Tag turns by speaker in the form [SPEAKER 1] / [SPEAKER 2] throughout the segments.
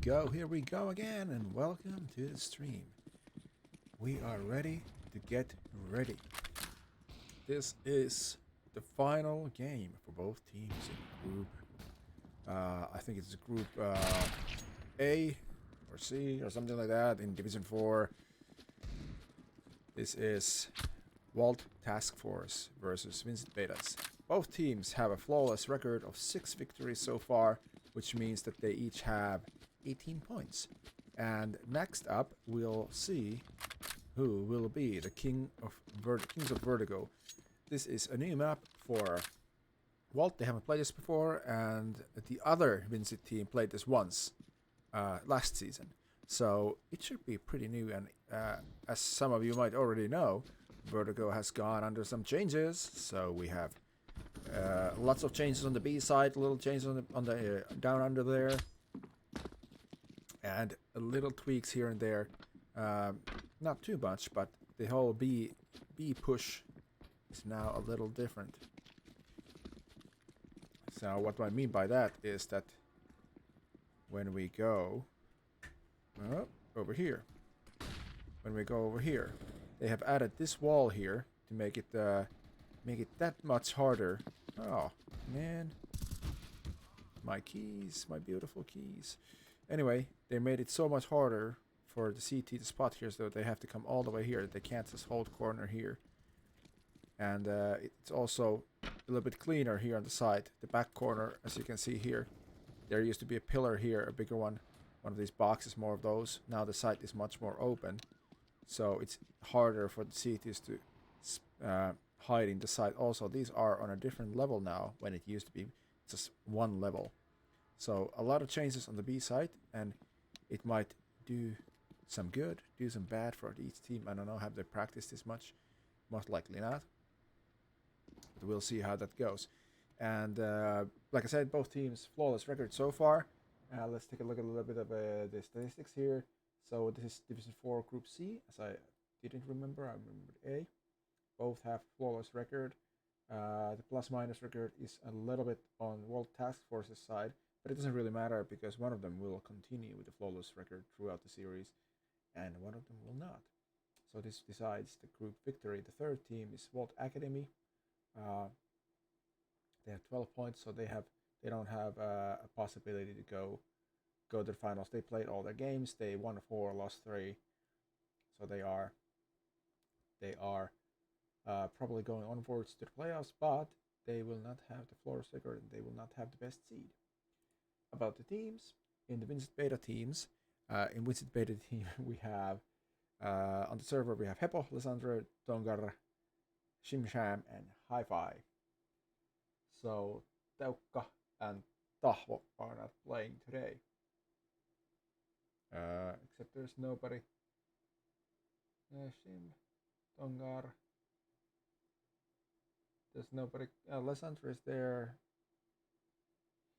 [SPEAKER 1] here we go again, and welcome to the stream. We are ready to get ready. This is the final game for both teams in group. I think it's group A or C or something like that in Division 4. This is Wolt Task Force versus Vincit Betas. Both teams have a flawless record of 6 victories so far, which means that they each have 18 points. And next up, we'll see who will be the Kings of Vertigo. This is a new map for Wolt. They haven't played this before, and the other Vincit team played this once last season. So it should be pretty new, and as some of you might already know, Vertigo has gone under some changes. So we have lots of changes on the B side, little changes on the down under there, and little tweaks here and there. Not too much, but the whole B push is now a little different. So what I mean by that is that when we go over here, they have added this wall here to make it that much harder. Oh man, my keys, my beautiful keys. Anyway, they made it so much harder for the CT to spot here, so they have to come all the way here. They can't just hold corner here. And it's also a little bit cleaner here on the side. The back corner, as you can see here, there used to be a pillar here, a bigger one of these boxes, more of those. Now the site is much more open, so it's harder for the CTs to hide in the site. Also, these are on a different level now, when it used to be just one level. So a lot of changes on the B side, and it might do some good, do some bad for each team. I don't know, have they practiced this much? Most likely not. But we'll see how that goes. And like I said, both teams flawless record so far. Let's take a look at a little bit of the statistics here. So this is Division 4 Group C, as I didn't remember. I remembered A. Both have flawless record. The plus-minus record is a little bit on World Task Force's side, but it doesn't really matter because one of them will continue with the flawless record throughout the series, and one of them will not. So this decides the group victory. The third team is Wolt Academy. They have 12 points, so they don't have a possibility to go to the finals. They played all their games. They won 4, lost 3, so they are probably going onwards to the playoffs, but they will not have the flawless record and they will not have the best seed. About the teams, in the Vincit Beta teams, in Vincit Beta team we have on the server we have Heppo, Lysandre, Tongar, Shimsham, and Hi-Fi. So Teukka and Tahvo are not playing today. Except there's nobody. Shim, Tongar. There's nobody. Lysandre is there.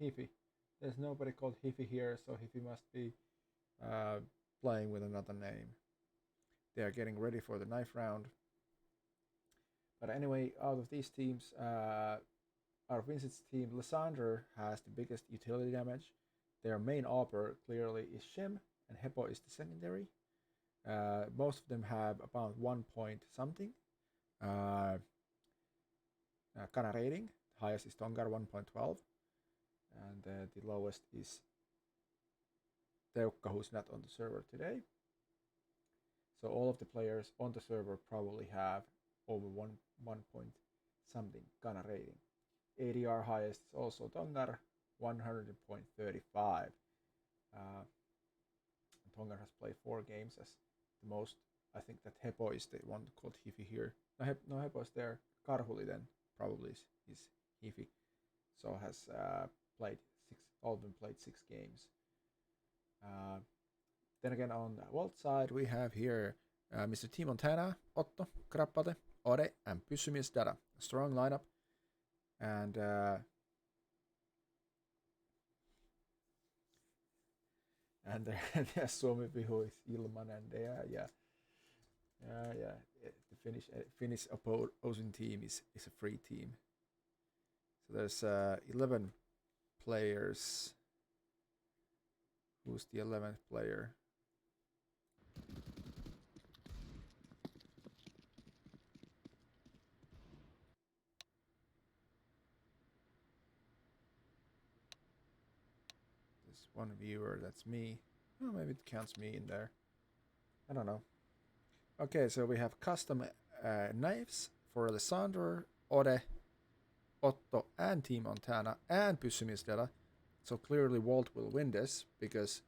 [SPEAKER 1] Hifi. There's nobody called Hifi here, so Hifi must be playing with another name. They are getting ready for the 9th round. But anyway, out of these teams, our Vincit's team, Lysandre has the biggest utility damage. Their main AWPer clearly is Shim, and Heppo is the secondary. Most of them have about 1 point something. Kana rating, the highest is Tongar 1.12. And the lowest is Teukka, who's not on the server today. So all of the players on the server probably have over 1 point something Kana rating. ADR highest is also Tongar, 100.35. Tongar has played 4 games as the most. I think that Heppo is the one called Hifi here. No, Heppo is there. Karhuli then probably is Hifi. So has played 6. All of them played 6 games. Then again, on the Wolt side, we have here Mr. T. Montana, Otto, Krappate, Ode, and Pysymies Dada. A strong lineup. And there's Suomi Vihu is Ilman, and the Finnish opposing team is a free team. So there's 11 players Who's the 11th player? There's one viewer, that's me. Oh, maybe it counts me in there. I don't know. Okay, so we have custom knives for Alessandro, Ode, Otto, and Team Montana, and Pyssymistera. So clearly Wolt will win this, because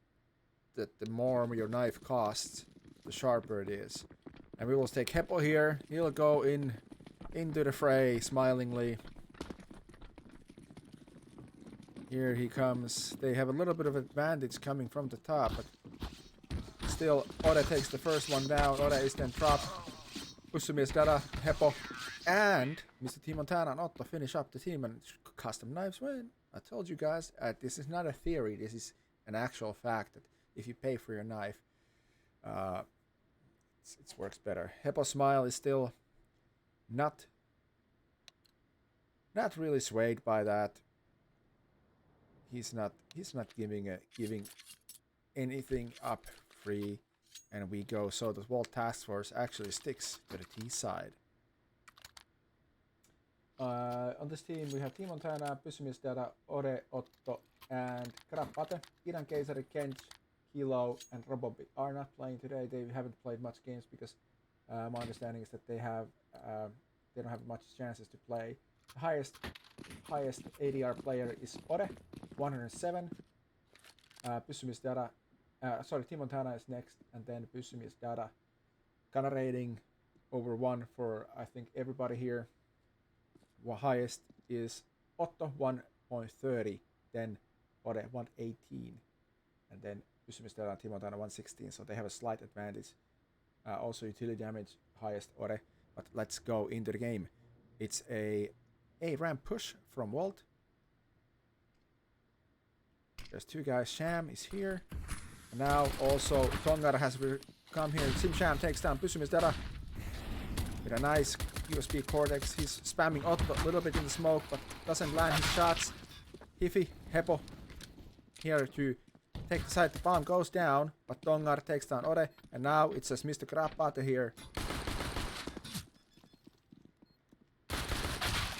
[SPEAKER 1] the more your knife costs, the sharper it is. And we will take Heppo here. He'll go into the fray smilingly. Here he comes. They have a little bit of advantage coming from the top, but still Ode takes the first one down. Ode is then dropped. Pyssymistera, Heppo, and Mr. Team Montana and Otto finish up the team, and custom knives win. I told you guys, this is not a theory, this is an actual fact that if you pay for your knife, it works better. Heppo's smile is still not really swayed by that. He's not giving anything up free, and we go. So the Wolt task force actually sticks to the T side. On this team we have Team Montana, Pyssymistera, Ode, Otto, and Krappate. Iran Keisari, Kench, Kilo, and Robobi are not playing today. They haven't played much games because my understanding is that they don't have much chances to play. The highest ADR player is Ode, 107. Pyssymistera, Team Montana is next, and then Pyssymistera. Kana rating over 1 for I think everybody here. Highest is Otto 1.30, then Ode 118, and then Pyssymistera and Team Montana 116, so they have a slight advantage. Also utility damage, highest Ode, but let's go into the game. It's a ramp push from Wolt. There's two guys. Sham is here. And now also Tongar has come here. Sham takes down Pyssymistera with a nice USB Cortex. He's spamming Otto a little bit in the smoke, but doesn't land his shots. Hifi, Heppo here to take the side. The bomb goes down, but Tongar takes down Ode. And now it's just Mr. Krappate here.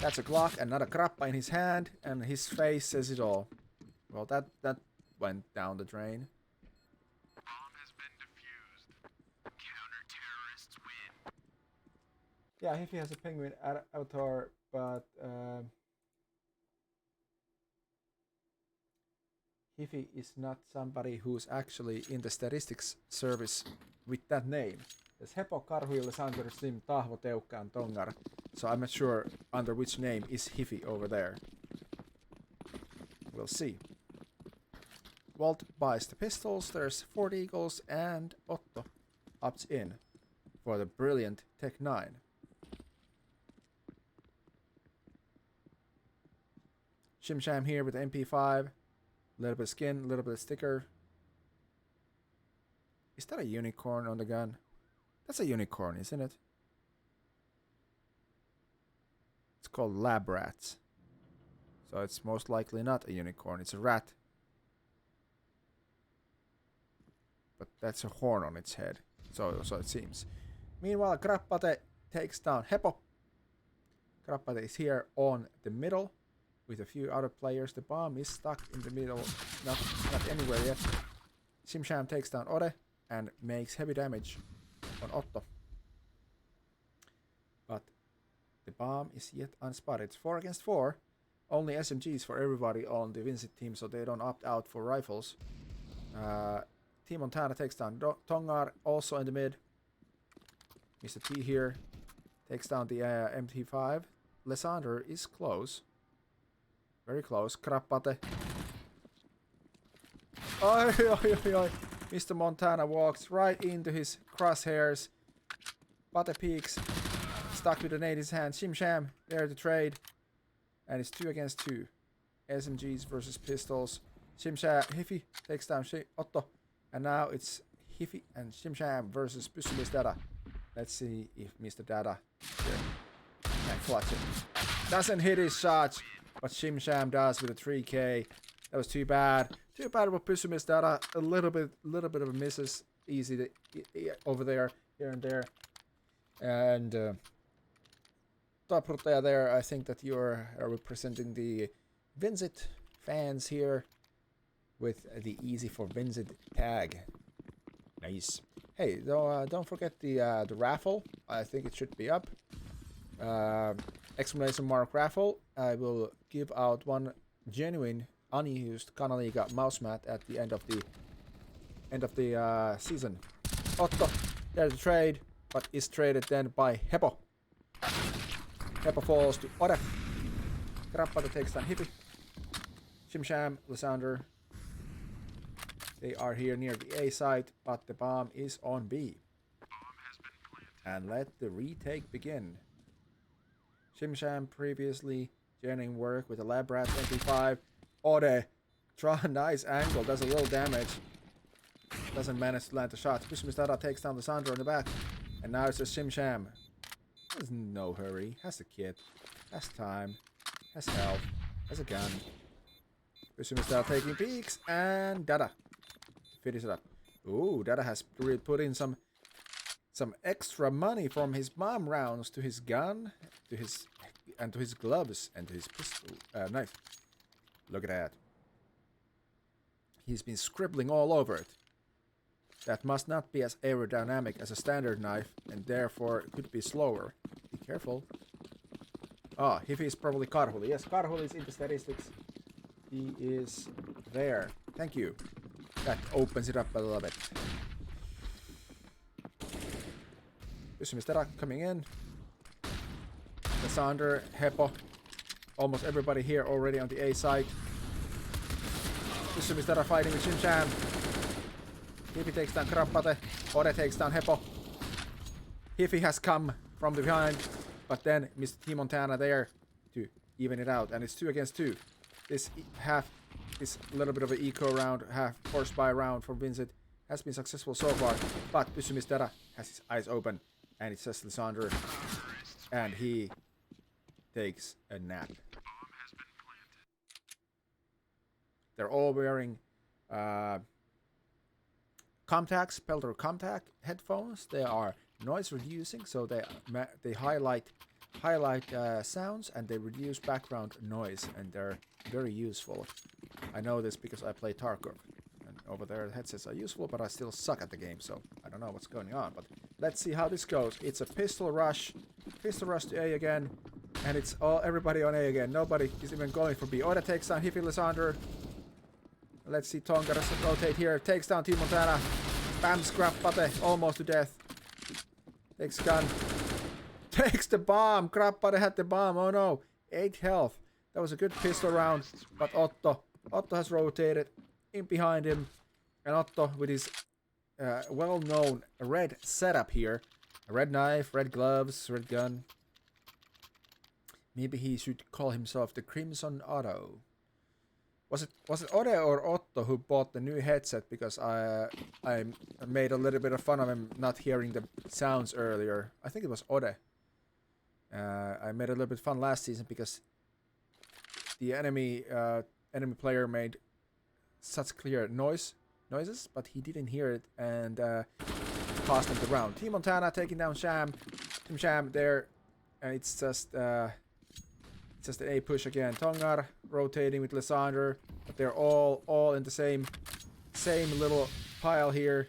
[SPEAKER 1] That's a Glock and not a Krappa in his hand, and his face says it all. Well, that went down the drain.
[SPEAKER 2] Bomb has been defused. Counter-terrorists win.
[SPEAKER 1] Yeah, Hifi has a penguin avatar, but Hifi is not somebody who's actually in the statistics service with that name. There's Heppo, Karhu, Alessandro, Sim, Tahvo, Teukka, and Tongar. So I'm not sure under which name is Hifi over there. We'll see. Wolt buys the pistols. There's 4 Eagles, and Otto opts in for the brilliant Tech 9. Shimsham here with the MP5. A little bit of skin, a little bit of sticker. Is that a unicorn on the gun? That's a unicorn, isn't it? It's called lab rats. So it's most likely not a unicorn, it's a rat. But that's a horn on its head. So it seems. Meanwhile, Krappate takes down Heppo. Krappate is here on the middle with a few other players. The bomb is stuck in the middle, not anywhere yet. Shimsham takes down Ode and makes heavy damage on Otto. But the bomb is yet unspotted. It's 4 against 4. Only SMGs for everybody on the Vincit team, so they don't opt out for rifles. Team Montana takes down Tongar, also in the mid. Mr. T here takes down the MT5. Alessandro is close. Very close. Krappate. Oi, oi, oi, oi. Mr. Montana walks right into his crosshairs. Pate peeks. Stuck with a nade in his hand. Shimsham there to trade. And it's 2 against 2. SMGs versus pistols. Shimsham, Hifi takes down Otto. And now it's Hifi and Shimsham versus Pyssymistera. Let's see if Mr. Dada here can clutch it. Doesn't hit his shots, but Shimsham does with a 3K. That was too bad. Too bad with Pysymis Data. A little bit of a misses. Easy to, over there, here and there. And Top Protea there, I think that you're representing the Vincit fans here with the Easy for Vincit tag. Nice. Hey, don't forget the raffle. I think it should be up. Exclamation mark raffle. I will give out one genuine unused Kanaliiga mouse mat at the end of the season. Otto, there's the trade, but is traded then by Heppo. Heppo falls to Ode. Grappata takes down Hippie. Shimsham, Lysander. They are here near the A site, but the bomb is on B. And let the retake begin. Shimsham previously joining work with a Lab Rat MP5. Ode. Draw a nice angle, does a little damage. Doesn't manage to land the shot. Pysymis takes down Lysander on the back. And now it's just Shimsham. There's no hurry. Has the kit. Has time. Has health. Has a gun. Pysymis taking peeks. And Dada. Finish it up. Ooh, Dada has put in some extra money from his bomb rounds to his gun, to his gloves, and to his pistol knife. Look at that. He's been scribbling all over it. That must not be as aerodynamic as a standard knife, and therefore could be slower. Be careful. Ah, Hiffy is probably Karhuli. Yes, Karhuli is in the statistics. He is there. Thank you. That opens it up a little bit. Pysymis coming in. Lysander, Heppo. Almost everybody here already on the A side. Pysymis fighting with Shimsham. Hiffy takes down Krappate. Ode takes down Heppo. Hiffy has come from behind, but then Mr. T Montana there to even it out, and it's 2 against 2. This little bit of an eco round, half force buy round for Vincit has been successful so far, but Pysymis has his eyes open, and it's just Lysander, and he takes a nap. They're all wearing Comtacs, Peltor Comtac headphones. They are noise reducing, so they highlight sounds and they reduce background noise, and they're very useful. I know this because I play Tarkov, and over there the headsets are useful, but I still suck at the game, so I don't know what's going on. But let's see how this goes. It's a pistol rush to A again, and it's everybody on A again. Nobody is even going for B. Oda takes down Hiffy Lysander. Let's see Tonga rotate here. Takes down T Montana. Bam, scrap Pate, almost to death. Takes gun. Takes the bomb. Krappade had the bomb. Oh no. 8 health. That was a good pistol round. But Otto has rotated in behind him. And Otto with his well-known red setup here. A red knife, red gloves, red gun. Maybe he should call himself the Crimson Otto. Was it Ode or Otto who bought the new headset? Because I made a little bit of fun of him not hearing the sounds earlier. I think it was Ode. I made a little bit of fun last season because the enemy player made such clear noises, but he didn't hear it, and cost him the round. Team Montana taking down Sham. Team Sham there, and it's just an A push again. Tongar rotating with Lysander, but they're all in the same little pile here.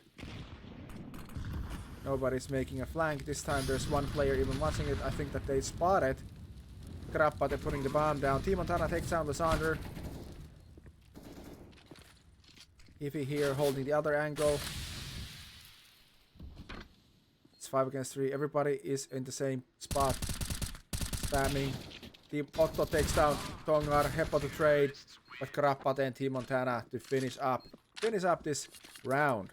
[SPEAKER 1] Nobody's making a flank this time. There's one player even watching it. I think that they spotted Krappa. They're putting the bomb down. Team Montana takes down Lysander. Hiffy here holding the other angle. It's 5 against 3. Everybody is in the same spot. Spamming. Team Otto takes down Tongar. Heppo to trade. But Krappa and Team Montana to finish up this round.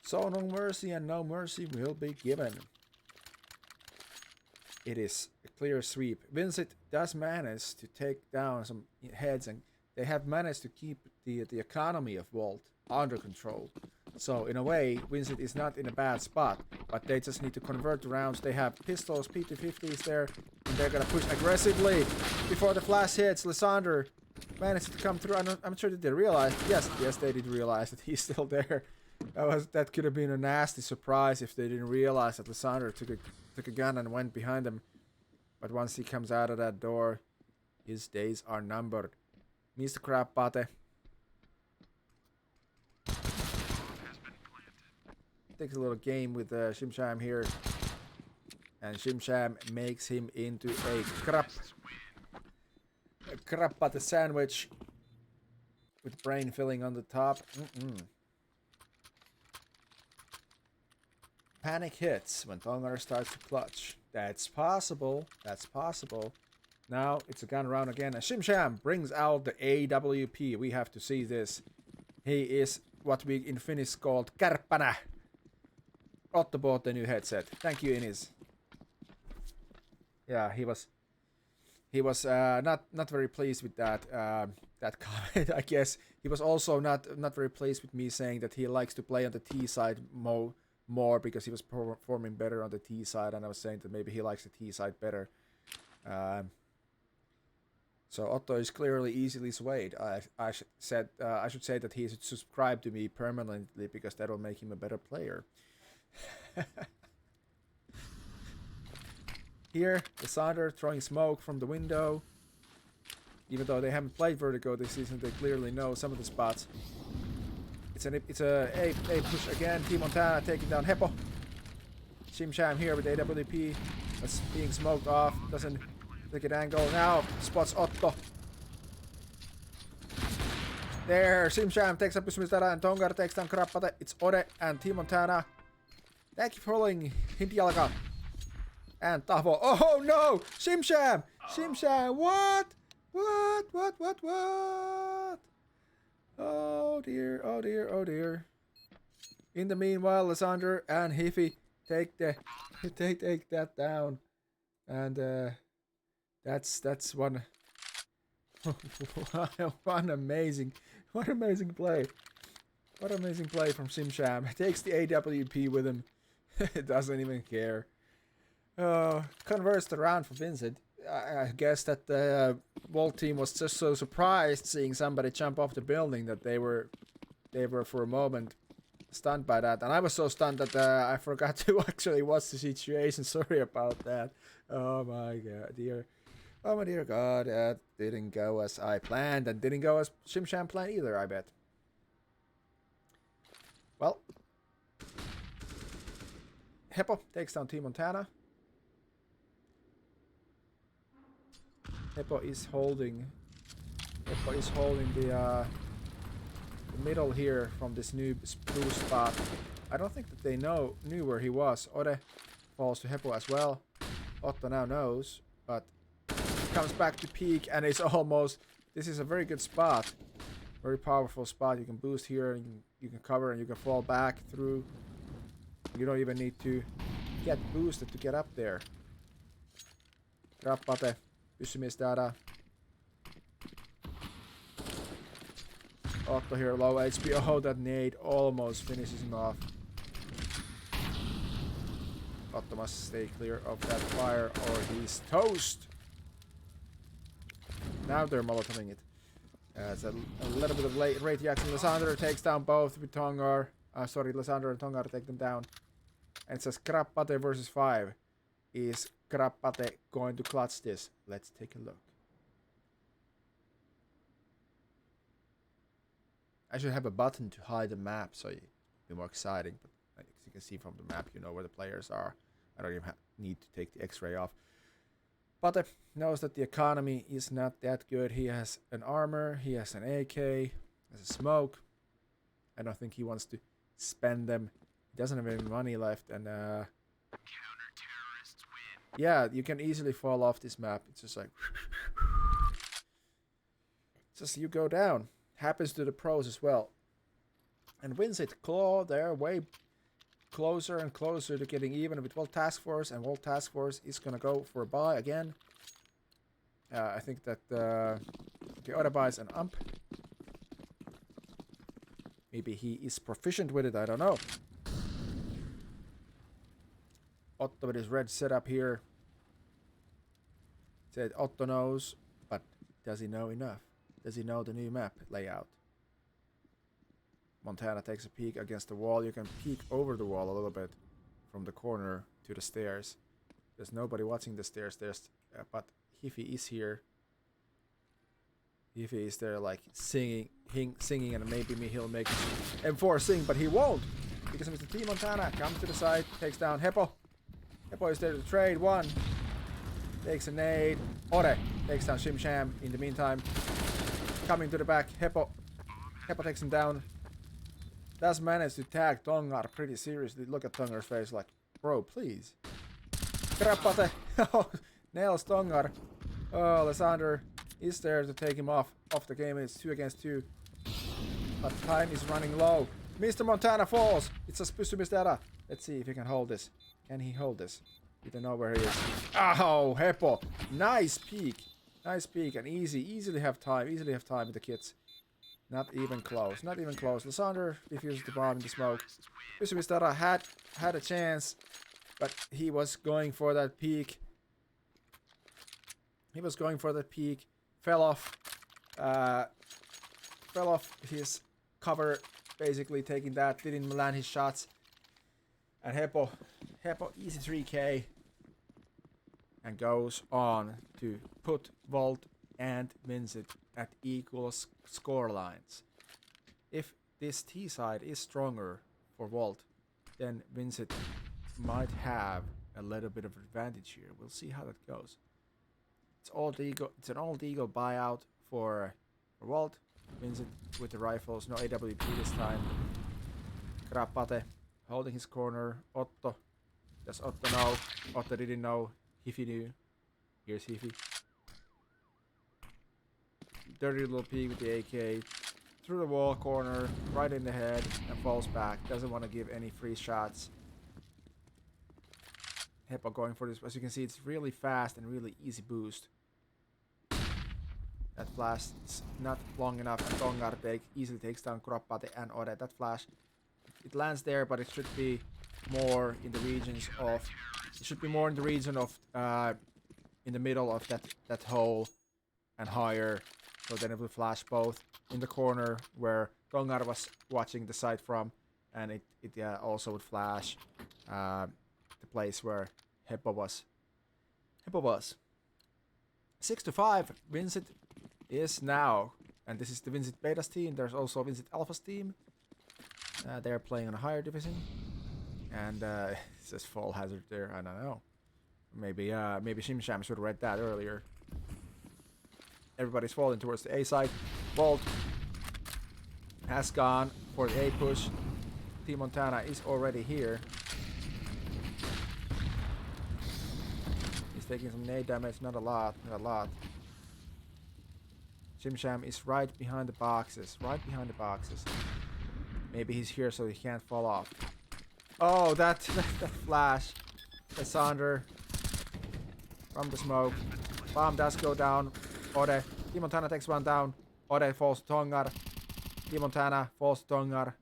[SPEAKER 1] So no mercy and no mercy will be given. It is a clear sweep. Vincit does manage to take down some heads, and they have managed to keep the economy of Wolt under control. So in a way, Vincit is not in a bad spot, but they just need to convert the rounds. They have pistols, P250s there, and they're gonna push aggressively before the flash hits. Lysander managed to come through. I'm sure that they realized. Yes, they did realize that he's still there. That could have been a nasty surprise if they didn't realize that Lysander took a gun and went behind them. But once he comes out of that door, his days are numbered. Mr. Krabbate takes a little game with Shimsham here. And Shimsham makes him into a Krabbate sandwich with brain filling on the top. Panic hits when Tongar starts to clutch. That's possible. That's possible. Now it's a gun round again. And Shimsham brings out the AWP. We have to see this. He is what we in Finnish called Kärppänä. Otto bought the new headset. Thank you, Inis. Yeah, he was not very pleased with that that comment. I guess he was also not very pleased with me saying that he likes to play on the T side more because he was performing better on the T side, and I was saying that maybe he likes the T side better. So Otto is clearly easily swayed. I should say that he should subscribe to me permanently because that will make him a better player. Here, Lysander throwing smoke from the window. Even though they haven't played Vertigo this season, they clearly know some of the spots. It's a push again. Team Montana taking down Heppo. Shimsham here with AWP. That's being smoked off. Doesn't take an angle. Now spots Otto. There, Shimsham takes up Pysymistara and Tongar takes down Krabbate. It's Ode and Team Montana. Thank you for following Hintialka. And Tavo. Oh no! Shimsham! Shimsham! What? What? Oh dear, oh dear, oh dear. In the meanwhile, Lysander and Hiffy take that down. And that's one one amazing play. What amazing play from Shimsham. Takes the AWP with him. Doesn't even care. Converts the round for Vincit. I guess that the Wolt team was just so surprised seeing somebody jump off the building that they were for a moment stunned by that. And I was so stunned that I forgot to actually watch the situation. Sorry about that. Oh my god, dear. Oh my dear god, that didn't go as I planned and didn't go as Shimsham planned either, I bet. Well, Heppo takes down Team Montana. Heppo is holding the middle here from this new spruce spot. I don't think that they knew where he was. Ode falls to Heppo as well. Otto now knows, but comes back to peek and it's almost. This is a very good spot, very powerful spot. You can boost here, and you can cover, and you can fall back through. You don't even need to get boosted to get up there. Krabbate, Pysymistara. Otto here, low HP. Oh, that nade almost finishes him off. Otto must stay clear of that fire or he's toast. Now they're molotoving it. It's a little bit of late rate reaction. Lysander takes down both with Tongar. Lysander and Tongar take them down. And it says Krabbate versus 5. Is Krabbate going to clutch this? Let's take a look. I should have a button to hide the map so it'd be more exciting. But as you can see from the map, you know where the players are. I don't even need to take the X-ray off. Pate knows that the economy is not that good. He has an armor, he has an AK, has a smoke. I don't think he wants to spend them. He doesn't have any money left, and
[SPEAKER 2] Counter-terrorists win.
[SPEAKER 1] yeah, you can easily fall off this map. It's just like just you go down. Happens to the pros as well. And Vincit claw their way closer and closer to getting even with Wolt Task Force, and Wolt Task Force is gonna go for a buy again. I think that the other buys an ump. Maybe he is proficient with it, I don't know. Otto with his red setup here. Said Otto knows, but does he know enough? Does he know the new map layout? Montana takes a peek against the wall. You can peek over the wall a little bit from the corner to the stairs. There's nobody watching the stairs. But Hiffy is here. Hiffy is there like singing, and maybe he'll make M4 sing, but he won't because Mr. T Montana comes to the side, takes down Heppo. Heppo is there to trade one. Takes a nade. Ore takes down Shim Sham. In the meantime, coming to the back, Heppo takes him down. Does manage to tag Tongar pretty seriously. Look at Tongar's face like, bro, please. Krappate nails Tongar. Oh, Lysander is there to take him off the game. It's 2 against 2. But time is running low. Mr. Montana falls. It's a Spysymistera. Let's see if he can hold this. Can he hold this? We don't know where he is. Oh, Heppo. Nice peek. Nice peek and easily have time. Easily have time with the kids. Not even close. Not even close. Lysander defuses the bomb in the smoke. Spysymistera had a chance, but he was going for that peek. He was going for that peek. Fell off his cover, basically taking that. Didn't land his shots. And Heppo easy 3k. And goes on to put Wolt and Vincit at equal score lines. If this T side is stronger for Wolt, then Vincit might have a little bit of advantage here. We'll see how that goes. It's an old eagle buyout for Wolt. Vincit with the rifles, no AWP this time. Krappate holding his corner. Otto. Does Otto know? Otto didn't know. Hiffy knew. Here's Hiffy. Dirty little pig with the AK. Through the wall corner, right in the head, and falls back. Doesn't want to give any free shots. Heppo going for this. As you can see, it's really fast and really easy boost. That flash is not long enough, and Tongar easily takes down Krappate and Ore. That flash, it lands there, but it should be more in the regions of. It should be more in the region of, in the middle of that hole, and higher. So then it will flash both in the corner where Tongar was watching the side from, and it also would flash the place where Heppo was. 6-5. Vincit is now, and this is the Vincit Betas team. There's also Vincit Alpha's team. They're playing on a higher division, and it says fall hazard there. I don't know. Maybe Shim Sham should have read that earlier. Everybody's falling towards the A side. Wolt has gone for the A push. Team Montana is already here. He's taking some nade damage, not a lot. Shim Sham is right behind the boxes. Maybe he's here so he can't fall off. Oh, that flash. Lysander from the smoke. Bomb does go down. Ore. Team Montana takes one down. Ore falls to Tongar. Team Montana falls to Tongar.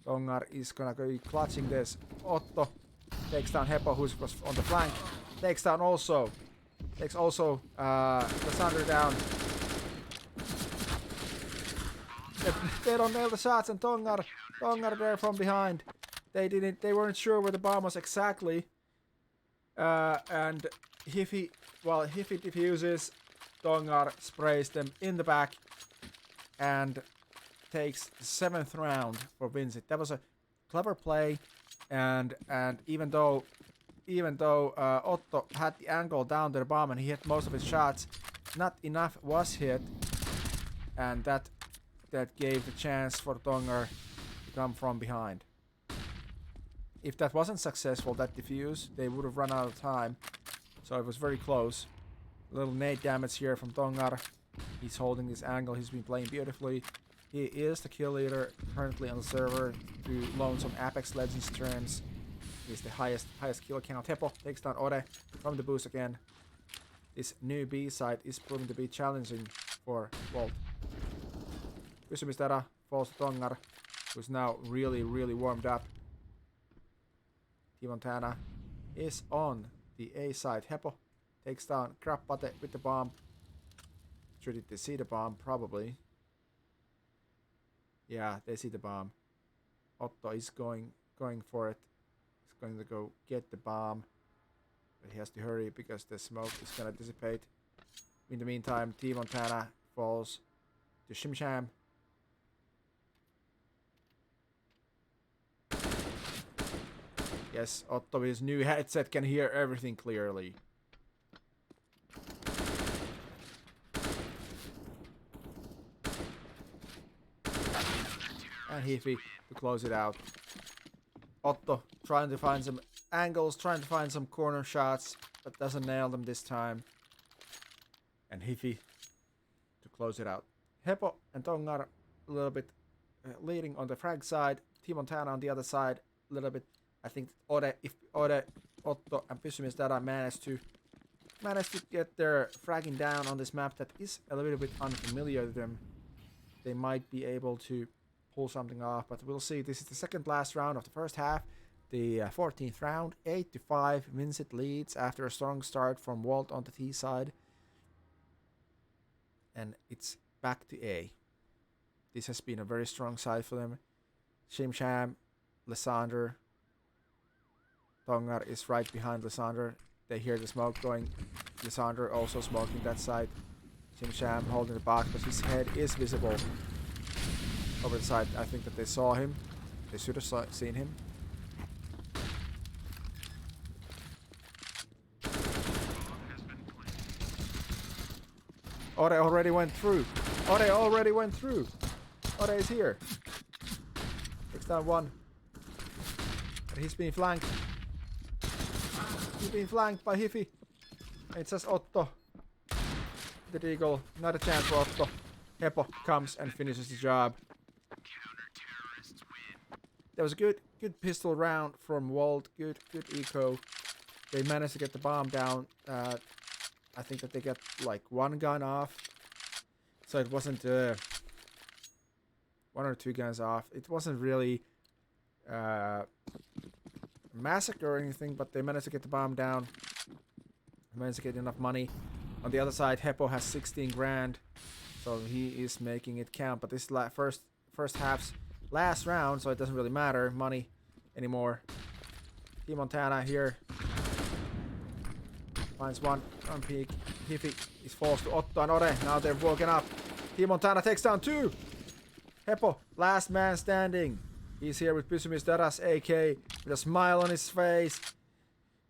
[SPEAKER 1] Tongar is gonna be clutching this. Otto takes down Heppo, who was on the flank. Takes also Lysander down. They don't nail the shots, and Tongar there from behind. They weren't sure where the bomb was exactly. And Hiffy defuses. Tongar sprays them in the back and takes the 7th round for Vincit. That was a clever play, and even though Otto had the angle down to the bomb and he hit most of his shots, not enough was hit, and that gave the chance for Tongar to come from behind. If that wasn't successful, that defuse, they would have run out of time. So it was very close. A little nade damage here from Tongar. He's holding this angle. He's been playing beautifully. He is the kill leader currently on the server to loan some Apex Legends terms. He's the highest kill count. Heppo takes down Ore from the boost again. This new B side is proving to be challenging for Wolt. Spysymistera falls to Tongar, who's now really warmed up. Team Montana is on the A side. Heppo takes down Krappate with the bomb. Did they see the bomb? Probably. Yeah, they see the bomb. Otto is going for it. He's going to go get the bomb. But he has to hurry because the smoke is going to dissipate. In the meantime, T Montana falls to Shimsham. Yes, Otto with his new headset can hear everything clearly. And Hiffy to close it out. Otto trying to find some angles, trying to find some corner shots, but doesn't nail them this time. And Hiffy to close it out. Heppo and Tongar a little bit leading on the frag side. T Montana on the other side a little bit. I think if Ode, Otto and Pysymys managed to get their fragging down on this map that is a little bit unfamiliar to them, they might be able to pull something off, but we'll see. This is the second last round of the first half. The 14th round, 8-5. Vincit leads after a strong start from Wolt on the T side. And it's back to A. This has been a very strong side for them. Shimsham, Lysander. Tongar is right behind Lysander. They hear the smoke going. Lysander also smoking that side. Shimsham holding the back, but his head is visible over the side. I think that they saw him. They should have seen him. Ode already went through. Ode already went through. Ode is here. Takes down one. But he's being flanked. He's being flanked by Hiffy. It's just Otto. The Deagle. Not a chance for Otto. Heppo comes and finishes the job. That was a good pistol round from Wolt. Good eco. They managed to get the bomb down. I think that they got like one gun off. So it wasn't one or two guns off. It wasn't really a massacre or anything, but they managed to get the bomb down. Managed to get enough money. On the other side, Heppo has 16 grand. So he is making it count. But this is first half's last round, so it doesn't really matter money anymore. T Montana here finds one peak. Hiffy is forced to Otto and Ode. Now they're woken up. T Montana takes down two. Heppo, last man standing. He's here with Pysymys AK with a smile on his face,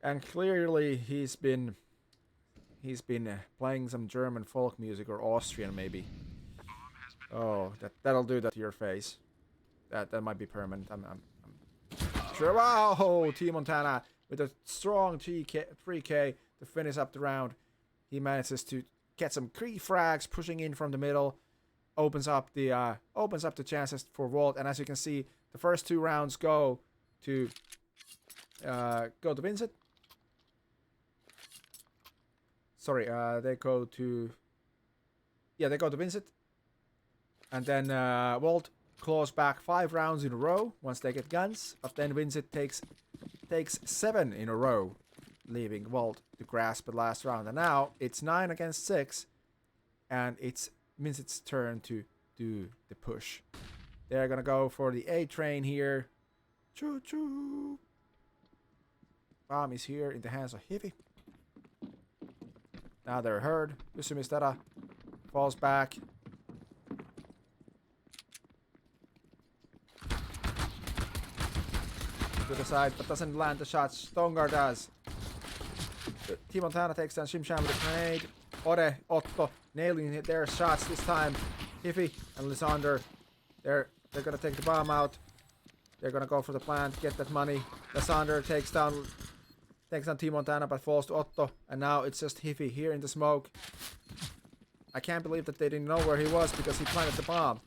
[SPEAKER 1] and clearly he's been playing some German folk music or Austrian maybe. Oh, that'll do that to your face. That might be permanent. I'm sure. Wow, T Montana with a strong 3K to finish up the round. He manages to get some key frags, pushing in from the middle, opens up the chances for Wolt. And as you can see, the first two rounds go to Vincit. Sorry, they go to Vincit, and then Wolt claws back 5 rounds in a row once they get guns, but then Vincit takes 7 in a row, leaving Wolt to grasp the last round. And now it's 9 against 6, and it's Vincit's turn to do the push. They're gonna go for the A train here. Choo choo. Bomb is here in the hands of Hiffy. Now they're heard. Pysymys falls back. To the side, but doesn't land the shots. Tongar does. T Montana takes down Shimsham with a grenade. Ode, Otto nailing their shots this time. Hiffy and Lysander, they're gonna take the bomb out. They're gonna go for the plant, get that money. Lysander takes down T Montana, but falls to Otto, and now it's just Hiffy here in the smoke. I can't believe that they didn't know where he was because he planted the bomb.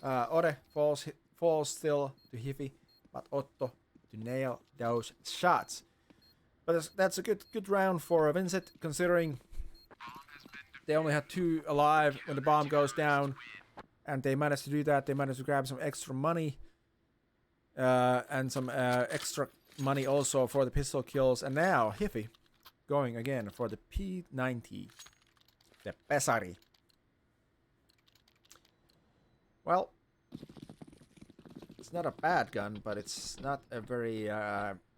[SPEAKER 1] Ode falls still to Hiffy, but Otto to nail those shots. But that's a good round for Vincit, considering they only had 2 alive when the bomb goes down, and they managed to do that. They managed to grab some extra money and some extra money also for the pistol kills. And now Hiffy going again for the P90, the Pesari. Well, it's not a bad gun, but it's not a very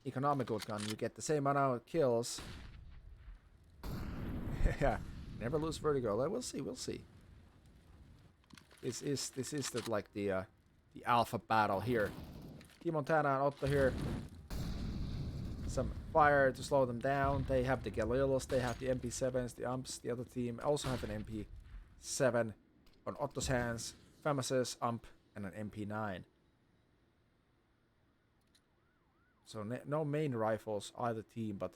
[SPEAKER 1] economical gun. You get the same amount of kills. Yeah, never lose vertigo. We'll see. We'll see. This is the alpha battle here. Team Montana and Otto here. Some fire to slow them down. They have the Galileos, they have the MP7s, the umps. The other team also have an MP7 on Otto's hands. Famasis, ump, and an MP9. So no main rifles either team, but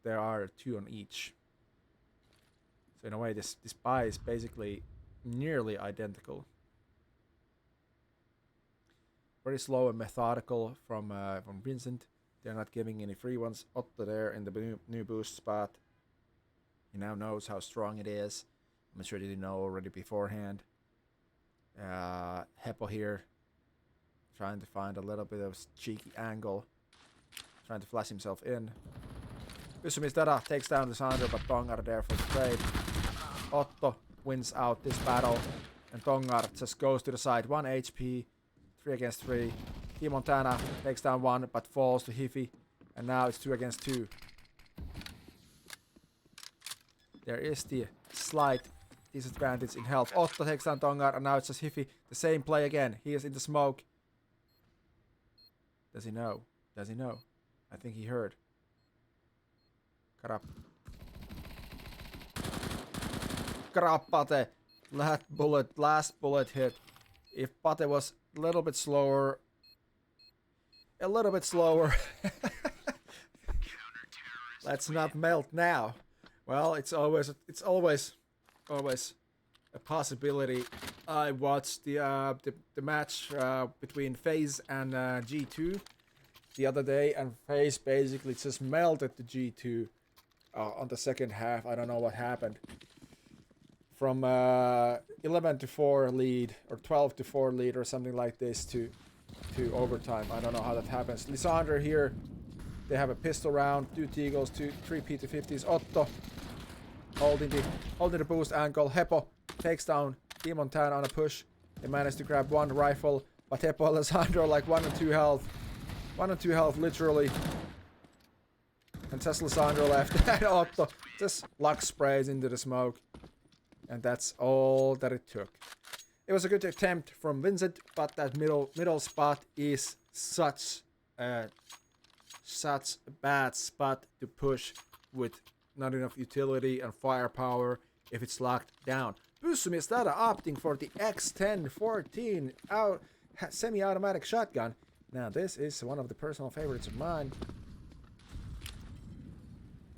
[SPEAKER 1] there are 2 on each. So in a way, this buy is basically nearly identical. Very slow and methodical from Vincit. They're not giving any free ones. Otto there in the new boost spot. He now knows how strong it is. I'm sure he didn't know already beforehand. Heppo here, trying to find a little bit of cheeky angle. Trying to flash himself in. Pysymisdata takes down Lysandro, but Tongar there for the trade. Otto wins out this battle. And Tongar just goes to the side. 1 HP. 3 against 3. Team Montana takes down 1, but falls to Hiffy. And now it's 2 against 2. There is the slight disadvantage in health. Otto takes down Tongar, and now it's just Hiffy. The same play again. He is in the smoke. Does he know? Does he know? I think he heard. Crap, Pate. Last bullet hit. If Pate was a little bit slower. Let's not melt now. Well, it's always a possibility. I watched the match between FaZe and G2 the other day, and FaZe basically just melted the G2 on the second half. I don't know what happened. From 11-4 lead or 12-4 lead or something like this to overtime. I don't know how that happens. Lysandro here. They have a pistol round, 2 Teagles, 3 P250s. Otto holding the boost angle. Heppo takes down Team Montana on a push. They manage to grab 1 rifle, but Heppo and Lysandro like 1 and 2 health. 1 and 2 health, literally. And just Lysandro left. And Otto just luck sprays into the smoke. And that's all that it took. It was a good attempt from Vincit, but that middle spot is such a bad spot to push with not enough utility and firepower if it's locked down. Pysymisdata opting for the X1014 semi-automatic shotgun. Now this is one of the personal favorites of mine.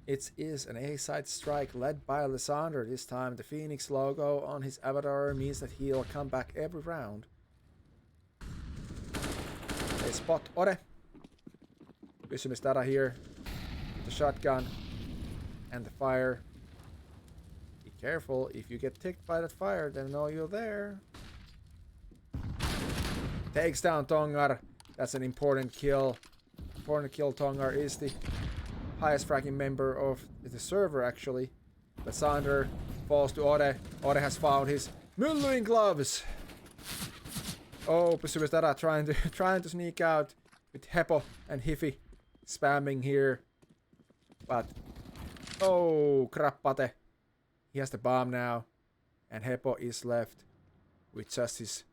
[SPEAKER 1] It is an A-side strike led by Lysandro. This time the Phoenix logo on his avatar means that he'll come back every round. They spot Ore. Pysymisdata here with the shotgun and the fire. Be careful, if you get ticked by that fire, they know you're there. Takes down Tongar. That's an important kill. Important kill. Tongar is the highest fracking member of the server, actually. Lysandro falls to Ore. Ore has found his Mylluin gloves. Oh, Pysymisdata trying to sneak out with Heppo and Hiffy spamming here. But oh, crap, Pate. He has the bomb now, and Heppo is left with just his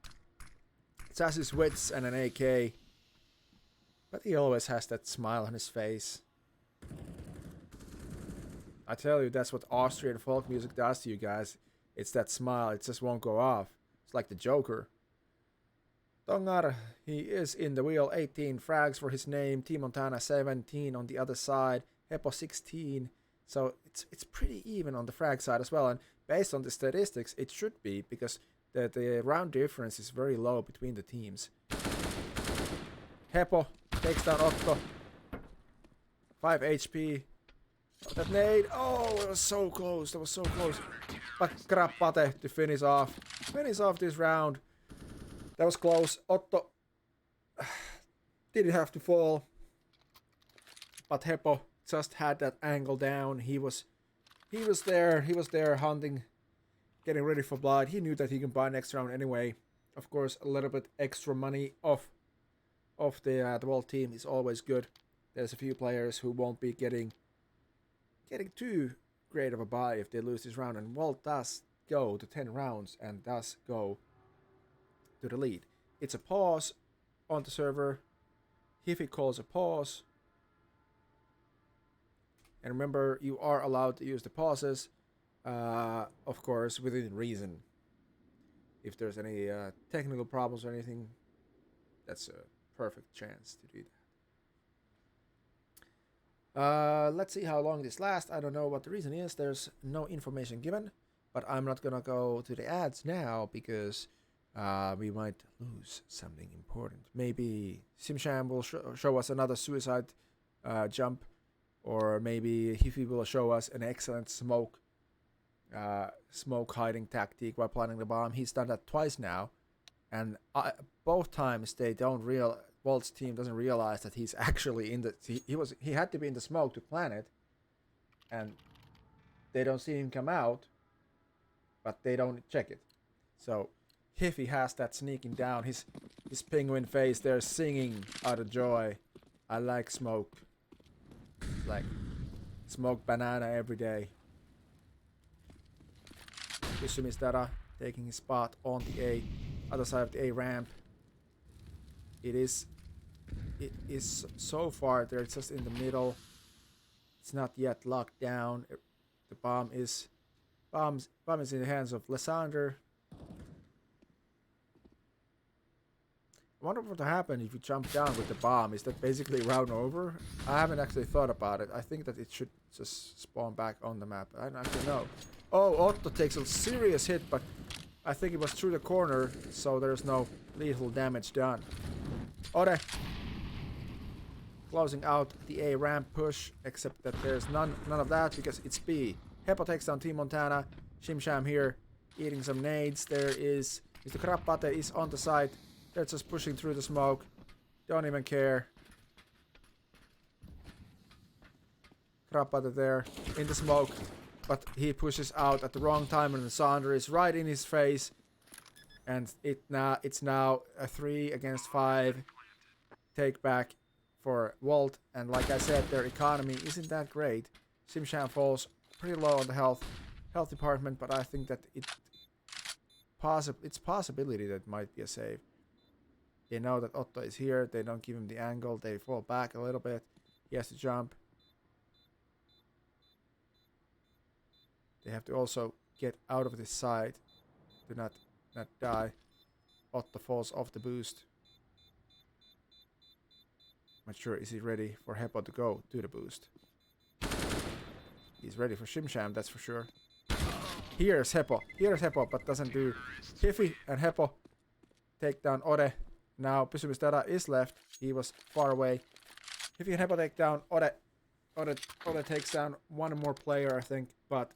[SPEAKER 1] wits and an AK. But he always has that smile on his face. I tell you, that's what Austrian folk music does to you guys. It's that smile, it just won't go off. It's like the Joker. Tongar, he is in the wheel. 18 frags for his name. Team Montana 17 on the other side. Heppo 16. So it's pretty even on the frag side as well. And based on the statistics, it should be, because the round difference is very low between the teams. Heppo takes down Otto. 5 HP. That nade. Oh, it was so close. That was so close. But crap, Pate to finish off this round. That was close. Otto didn't have to fall. But Heppo just had that angle down. He was there hunting, getting ready for blood. He knew that he can buy next round anyway. of course, a little bit extra money off the Wolt team is always good. There's a few players who won't be getting too great of a buy if they lose this round, and Wolt does go to 10 rounds and does go to the lead. It's a pause on the server. If it calls a pause, and remember, you are allowed to use the pauses, of course, within reason. If there's any technical problems or anything, that's a perfect chance to do that. Let's see how long this lasts. I don't know what the reason is. There's no information given, but I'm not gonna go to the ads now because we might lose something important. Maybe Simsham will show us another suicide jump, or maybe Hifi will show us an excellent smoke hiding tactic while planting the bomb. He's done that twice now, and both times they don't Wolt's team doesn't realize that he's actually in the he had to be in the smoke to plant it, and they don't see him come out, but they don't check it. So Hiffy has that sneaking down, his penguin face there singing out of joy. I like smoke. Like smoke banana every day. Dara taking his spot on the other side of the A ramp. It is so far there, it's just in the middle. It's not yet locked down. The bomb is in the hands of Lysander. I wonder what would happen if you jump down with the bomb. Is that basically round over? I haven't actually thought about it. I think that it should just spawn back on the map. I don't actually know. Oh, Otto takes a serious hit, but I think it was through the corner, so there's no lethal damage done. Ode closing out the A ramp push, except that there's none of that because it's B. Heppo takes down Team Montana. Shimsham here eating some nades. There is Mr. Krappate is on the side. They're just pushing through the smoke. Don't even care. Krappate there in the smoke, but he pushes out at the wrong time, and the Sander is right in his face. And it's now a 3 against 5 take back for Wolt. And like I said, their economy isn't that great. Simsham falls pretty low on the health department, but I think that it's possibility that it might be a save. They know that Otto is here. They don't give him the angle. They fall back a little bit. He has to jump. They have to also get out of this side to not die. Otto falls off the boost. Not sure, is he ready for Heppo to go to the boost? He's ready for Shimsham, that's for sure. Here's Heppo, but doesn't do. Hiffy and Heppo take down Ode. Now Pysymistera is left. He was far away. Hiffy and Heppo take down Ode. Ode takes down one more player, I think, but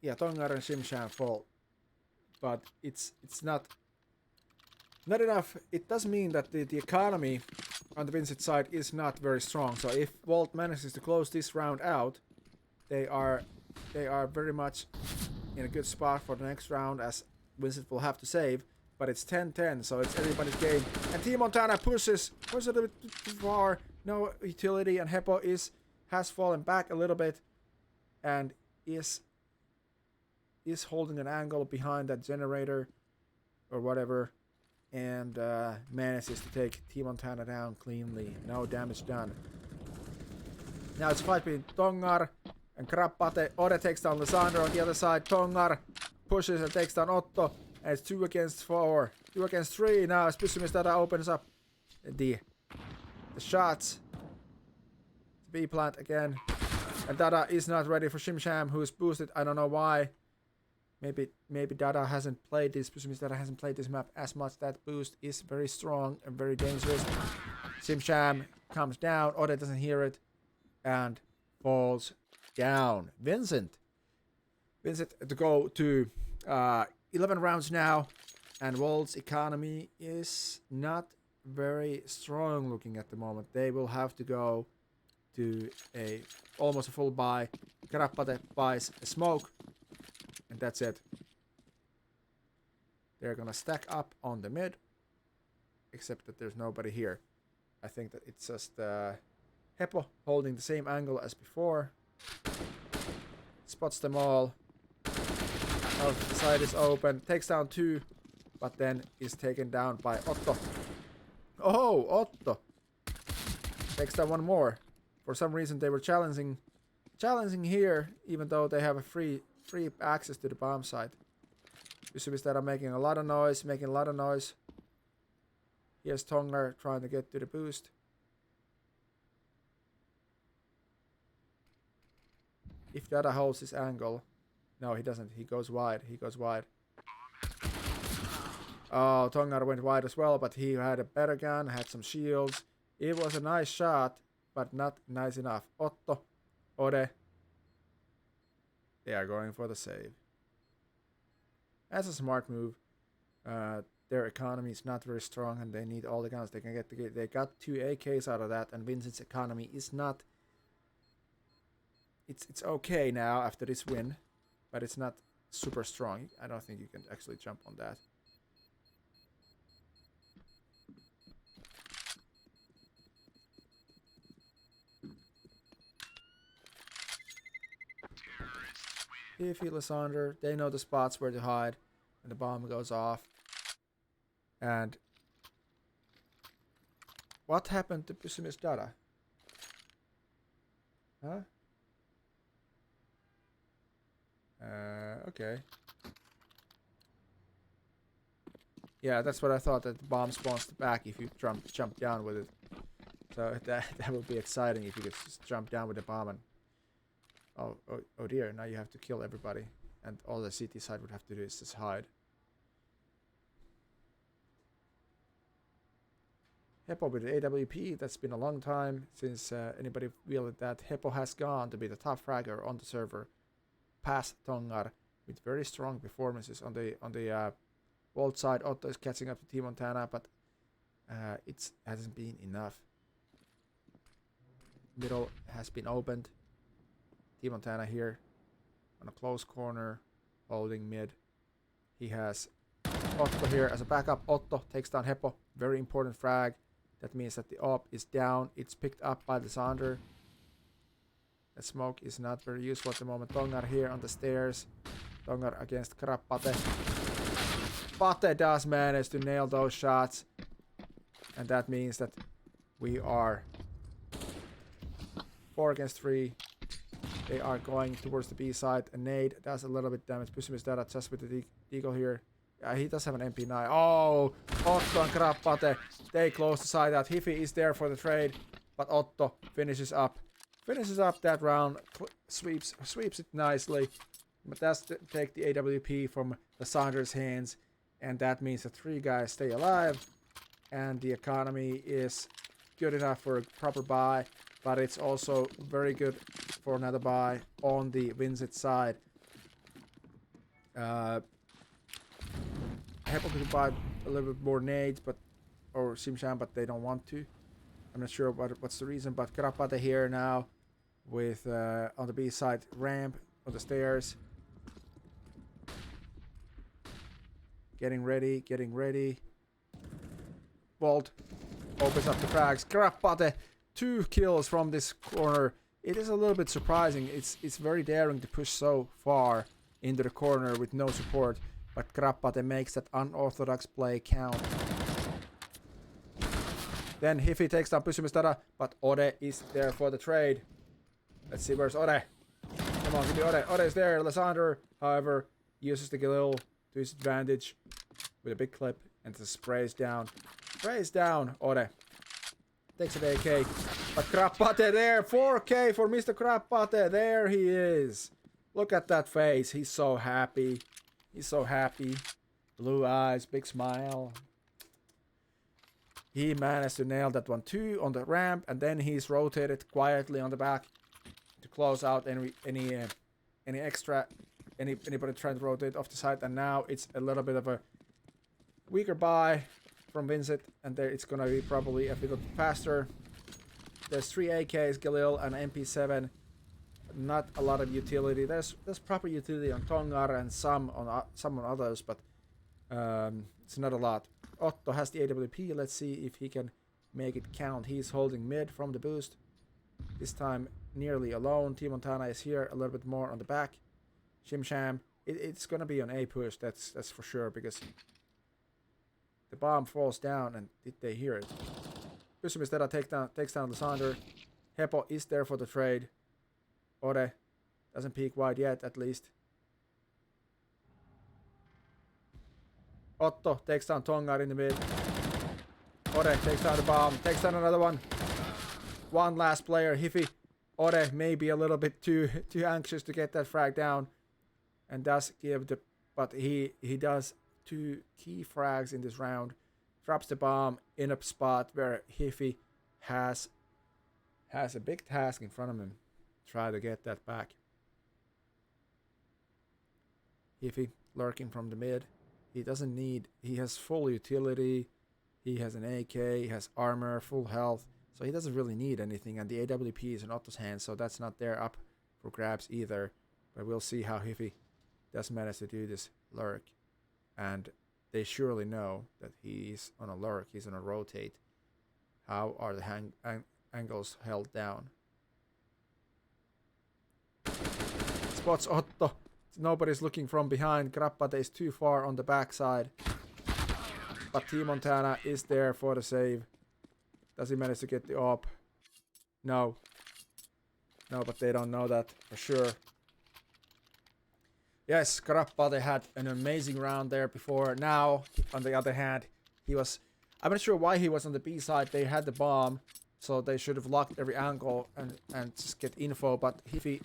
[SPEAKER 1] yeah, Tongar and Shimsham fall. But it's not enough. It does mean that the economy on the Vincit side is not very strong. So if Wolt manages to close this round out, they are very much in a good spot for the next round, as Vincit will have to save. But it's 10-10, so it's everybody's game. And Team Montana pushes a little bit too far. No utility, and Heppo has fallen back a little bit, and is holding an angle behind that generator or whatever, and manages to take Team Montana down cleanly. No damage done. Now it's a fight between Tongar and Krappate. Ode takes down Lysander on the other side. Tongar pushes and takes down Otto. And it's 2 against 4. 2 against 3 now as Pysymistera opens up the shots. B plant again. And Dada is not ready for Shimsham, who's boosted. I don't know why. Maybe Dada hasn't played this. Pysymistera hasn't played this map as much. That boost is very strong and very dangerous. Shimsham comes down. Ode doesn't hear it. And falls down. Vincit to go to 11 rounds now, and Wolt's economy is not very strong looking at the moment. They will have to go to almost a full buy. Krappate buys a smoke, and that's it. They're gonna stack up on the mid, except that there's nobody here. I think that it's just Heppo holding the same angle as before. Spots them all. Oh, the side is open. Takes down 2, but then is taken down by Otto. Oh, Otto takes down 1 more. For some reason, they were challenging here, even though they have a free access to the bomb site. Vincit are making a lot of noise, Here's Tongar trying to get to the boost. If Dada holds his angle. No, he doesn't. He goes wide. Oh, Tongar went wide as well, but he had a better gun, had some shields. It was a nice shot, but not nice enough. Otto, Ode. They are going for the save. That's a smart move. Their economy is not very strong and they need all the guns they can get. They got 2 AKs out of that, and Vincit's economy is not... It's okay now after this win, but it's not super strong. I don't think you can actually jump on that. Iffy, Lysander, they know the spots where to hide when the bomb goes off. And what happened to Pessimist Dada? Huh? Okay. Yeah, that's what I thought, that the bomb spawns back if you jump down with it. So that would be exciting if you could just jump down with the bomb and... Oh dear, now you have to kill everybody. And all the CT side would have to do is just hide. Heppo with the AWP, that's been a long time since anybody wielded that. Heppo has gone to be the top fragger on the server, past Tongar, with very strong performances on the Wolt side. Otto is catching up to Team Montana, but it hasn't been enough. Middle has been opened. Team Montana here on a close corner, holding mid. He has Otto here as a backup. Otto takes down Heppo. Very important frag. That means that the op is down. It's picked up by the Sander. The smoke is not very useful at the moment. Tongar here on the stairs. Tongar against Krappate. Pate does manage to nail those shots. And that means that we are 4 against 3. They are going towards the B side. A nade does a little bit damage. Pysymis Dada just with the deagle here. He does have an MP9. Oh, Otto and Krappate. They close the side out. Hiffy is there for the trade, but Otto finishes up that round. Sweeps it nicely, but that's take the AWP from the Saunders' hands, and that means that 3 guys stay alive, and the economy is good enough for a proper buy, but it's also very good for another buy on the Vincit side. Heppo could buy a little bit more nades, or Simsham, but they don't want to. I'm not sure what's the reason, but Krappate here now with on the B side ramp on the stairs. Getting ready. Wolt opens up the frags. Krappate, 2 kills from this corner. It is a little bit surprising. It's very daring to push so far into the corner with no support. But Krappate makes that unorthodox play count. Then Hiffy takes down Pysymis Dada, but Ode is there for the trade. Let's see, where's Ode? Come on, give me Ode. Ode is there. Lysander, however, uses the Galil to his advantage with a big clip and just sprays down. Ode takes an AK. But Krappate there. 4K for Mr. Krappate. There he is. Look at that face. He's so happy. Blue eyes, big smile. He managed to nail that one too on the ramp, and then he's rotated quietly on the back to close out anybody trying to rotate off the side. And now it's a little bit of a weaker buy from Vincit, and there it's gonna be probably a bit faster. There's 3 AKs, Galil, and MP7. Not a lot of utility. There's proper utility on Tongar and some on others, but It's not a lot. Otto has the AWP. Let's see if he can make it count. He's holding mid from the boost. This time nearly alone. T Montana is here a little bit more on the back. Shim Sham. It's gonna be an A push. That's for sure because the bomb falls down. And did they hear it? Pusumistera takes down Lysander. Heppo is there for the trade. Ode doesn't peek wide yet, at least. Otto takes down Tongar in the mid. Ode takes down the bomb. Takes down another one. One last player, Hiffy. Ode may be a little bit too anxious to get that frag down. And does give the... But he does 2 key frags in this round. Drops the bomb in a spot where Hiffy has a big task in front of him. Try to get that back. Hiffy lurking from the mid. He doesn't need... He has full utility. He has an AK. He has armor, full health. So he doesn't really need anything. And the AWP is in Otto's hands. So that's not there up for grabs either. But we'll see how Hiffy does manage to do this lurk. And they surely know that he's on a lurk. He's on a rotate. How are the angles held down? Spots Otto. Nobody's looking from behind. Grappate is too far on the backside. But T Montana is there for the save. Does he manage to get the op? No. No, but they don't know that for sure. Yes, Grappate had an amazing round there before. Now, on the other hand, he was... I'm not sure why he was on the B side. They had the bomb, so they should have locked every angle and just get info. But Hiffy,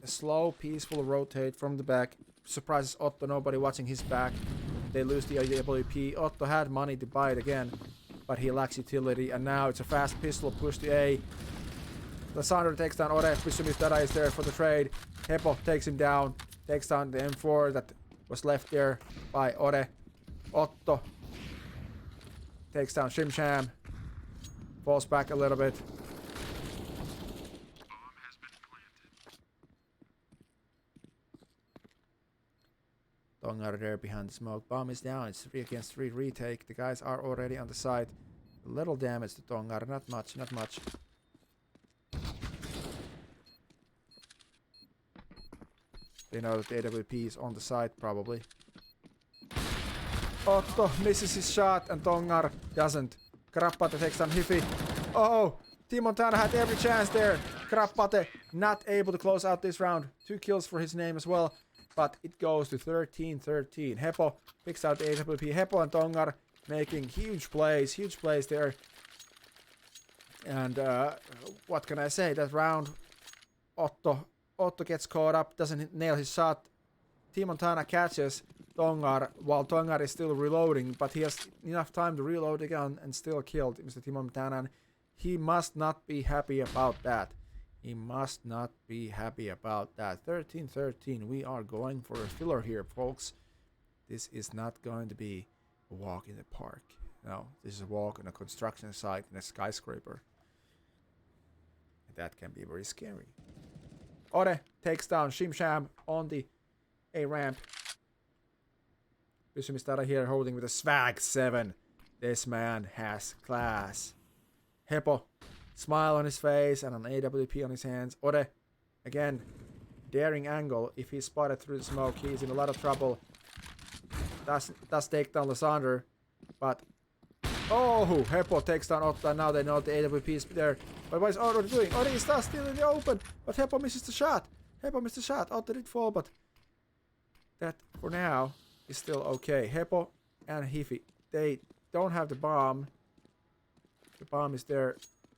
[SPEAKER 1] a slow, peaceful rotate from the back. Surprises Otto, nobody watching his back. They lose the AWP. Otto had money to buy it again, but he lacks utility. And now it's a fast pistol push to A. Lysander takes down Ore. Pusumistera is there for the trade. Heppo takes him down. Takes down the M4 that was left there by Ore. Otto takes down Shim Sham. Falls back a little bit. Tongar there behind the smoke. Bomb is down. It's 3 against 3 retake. The guys are already on the side. A little damage to Tongar. Not much, not much. They know that the AWP is on the side, probably. Otto misses his shot, and Tongar doesn't. Grappate takes down Hiffy. Oh, T Montana had every chance there. Grappate not able to close out this round. 2 kills for his name as well. But it goes to 13-13. Heppo picks out the AWP. Heppo and Tongar making huge plays there. And what can I say? That round, Otto gets caught up, doesn't nail his shot. T Montana catches Tongar while Tongar is still reloading, but he has enough time to reload again and still killed Mr. T Montana. And he must not be happy about that. He must not be happy about that. 13-13. We are going for a filler here, folks. This is not going to be a walk in the park. No, this is a walk on a construction site in a skyscraper. That can be very scary. Ore takes down Shim Sham on the A ramp. Pusumistera here holding with a swag 7. This man has class. Heppo, smile on his face and an AWP on his hands. Ore, again, daring angle. If he's spotted through the smoke, he's in a lot of trouble. Does take down Lysander, but oh, Heppo takes down Otto. Now they know the AWP is there. But what is Otto doing? Otto is still in the open, but Heppo misses the shot. Heppo missed the shot. Otto did fall, but that for now is still okay. Heppo and Hiffy, they don't have the bomb. The bomb is there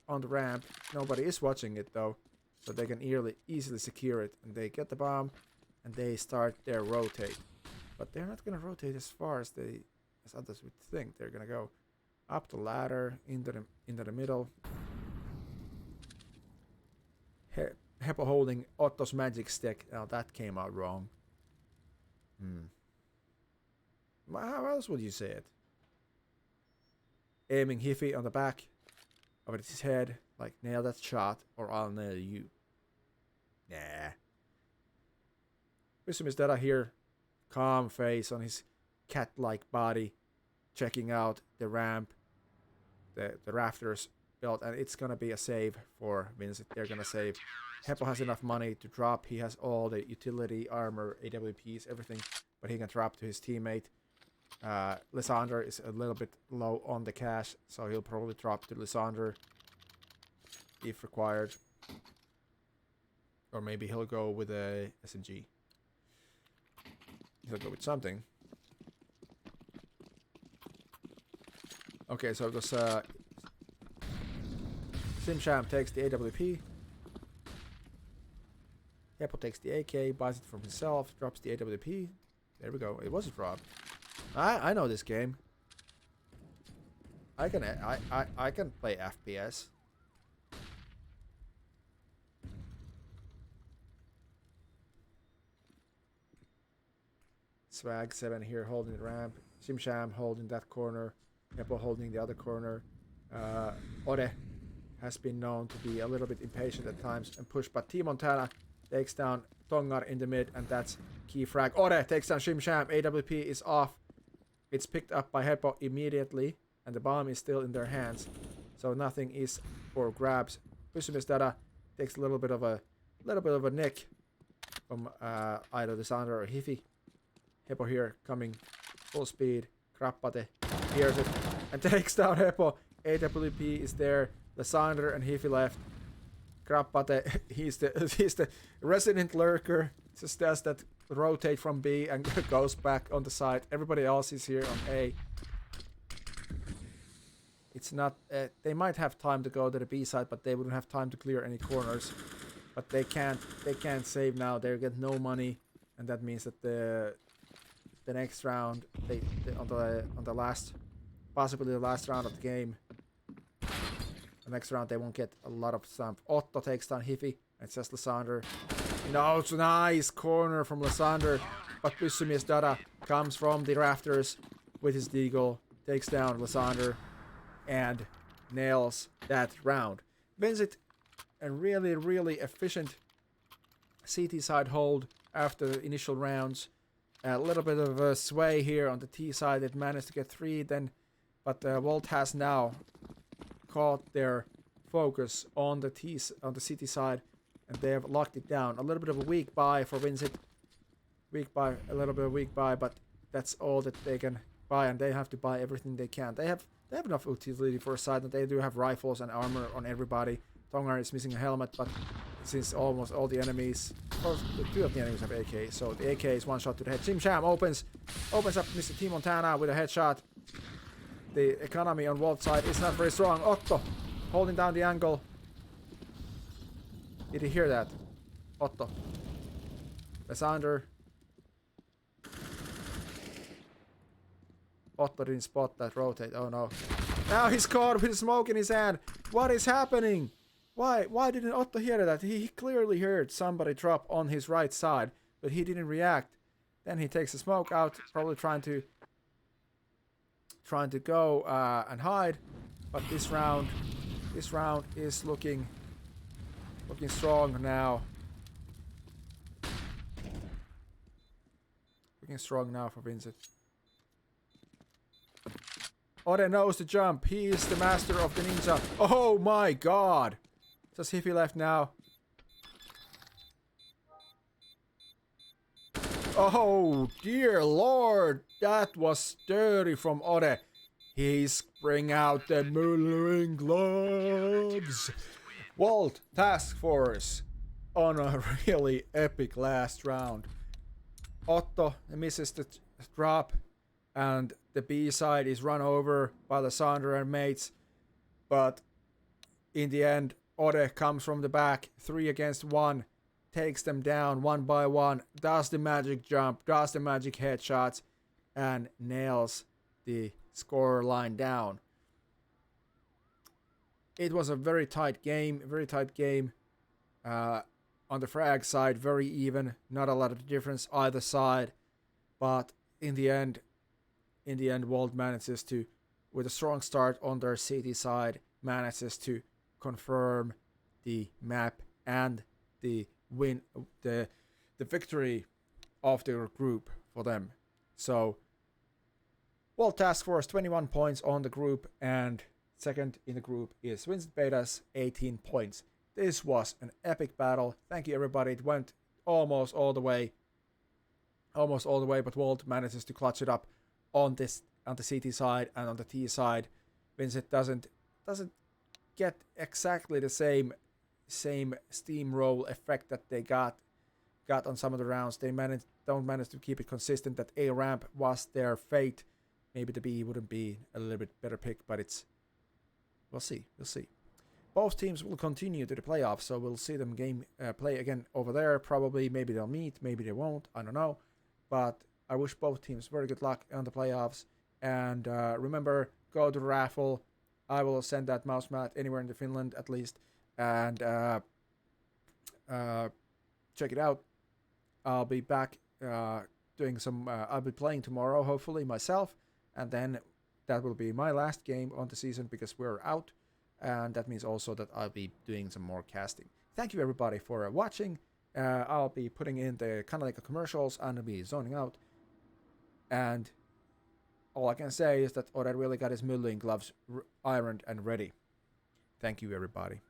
[SPEAKER 1] on the ramp. Nobody is watching it though, so they can easily secure it. And they get the bomb, and they start their rotate. But they're not gonna rotate as far as others would think. They're gonna go up the ladder into the middle. Heppo holding Otto's magic stick. Now that came out wrong. How else would you say it? Aiming Hiffy on the back of his head, like nail that shot or I'll nail you. Nah. Pusumistera here, calm face on his cat-like body, checking out the ramp, the rafters built, and it's gonna be a save for Vincit. They're gonna save. Heppo has enough money to drop. He has all the utility, armor, AWPs, everything, but he can drop to his teammate. Lysander is a little bit low on the cash, so he'll probably drop to Lysander if required. Or maybe he'll go with a SMG. He'll go with something. Okay, so it was Simsham takes the AWP. Heppo takes the AK, buys it from himself, drops the AWP. There we go. It was a drop. I know this game. I can play FPS. Swag 7 here holding the ramp. Simsham holding that corner. Heppo holding the other corner. Ode has been known to be a little bit impatient at times and push, but T Montana takes down Tongar in the mid, and that's key frag. Ode takes down Simsham. AWP is off. It's picked up by Heppo immediately, and the bomb is still in their hands, so nothing is for grabs. Pysymisdata takes a little bit of a nick from either Lysander or Hifi. Heppo here coming full speed. Krappate hears it and takes down Heppo. AWP is there. Lysander and Hifi left. Krappate, he's the resident lurker. Just does that rotate from B and goes back on the side. Everybody else is here on A. It's not. They might have time to go to the B side, but they wouldn't have time to clear any corners. But they can't. They can't save now. They get no money, and that means that the next round, on the last, possibly the last round of the game, the next round they won't get a lot of stamp. Otto takes down Hifi, and it's just Lysander. No, it's a nice corner from Lysander, but Pysymisdata comes from the rafters with his deagle, takes down Lysander, and nails that round. Vincit, a really, really efficient CT side hold after the initial rounds. A little bit of a sway here on the T side. It managed to get 3 then, but Wolt has now caught their focus on the CT side, and they have locked it down. A little bit of a weak buy for Vincit. A little bit of weak buy, but that's all that they can buy, and they have to buy everything they can. They have enough utility for a side, and they do have rifles and armor on everybody. Tongar is missing a helmet, but since almost all the enemies, well, 2 of the enemies have AK, so the AK is one shot to the head. Simsham opens up Mr. T Montana with a headshot. The economy on Wolt's side is not very strong. Otto holding down the angle. Did you hear that? Otto. Lysander. Otto didn't spot that rotate. Oh no. Now he's caught with smoke in his hand. What is happening? Why didn't Otto hear that? He clearly heard somebody drop on his right side, but he didn't react. Then he takes the smoke out, probably trying to go and hide. But this round is looking strong now. Looking strong now for Vincit. Ode knows the jump. He is the master of the ninja. Oh my god! Just Hifi left now. Oh dear lord! That was dirty from Ode. He's bring out the Mullering gloves. Wolt Task Force on a really epic last round. Otto misses the drop, and the B side is run over by Lysander and mates. But in the end, Ode comes from the back, 3 against 1, takes them down 1 by 1, does the magic jump, does the magic headshots, and nails the score line down. It was a very tight game. On the frag side, very even, not a lot of difference either side, but in the end, Wolt manages to, with a strong start on their city side, manages to confirm the map and the win, the victory of their group for them. So Wolt Task Force 21 points on the group, and second in the group is Vincit Betas 18 points. This was an epic battle. Thank you everybody. It went almost all the way, but Wolt manages to clutch it up on the CT side, and on the T side, Vincit doesn't get exactly the same steamroll effect that they got on some of the rounds. They don't manage to keep it consistent. That A ramp was their fate. Maybe the B wouldn't be a little bit better pick, but we'll see. Both teams will continue to the playoffs, so we'll see them play again over there. Probably, maybe they'll meet, maybe they won't. I don't know, but I wish both teams very good luck on the playoffs. And remember, go to the raffle. I will send that mouse mat anywhere in Finland at least, and check it out. I'll be back doing some. I'll be playing tomorrow, hopefully myself, and then that will be my last game on the season because we're out, and that means also that I'll be doing some more casting. Thank you everybody for watching. I'll be putting in the Kanaliiga commercials and I'll be zoning out. And all I can say is that all I really got is Mulling gloves ironed and ready. Thank you everybody.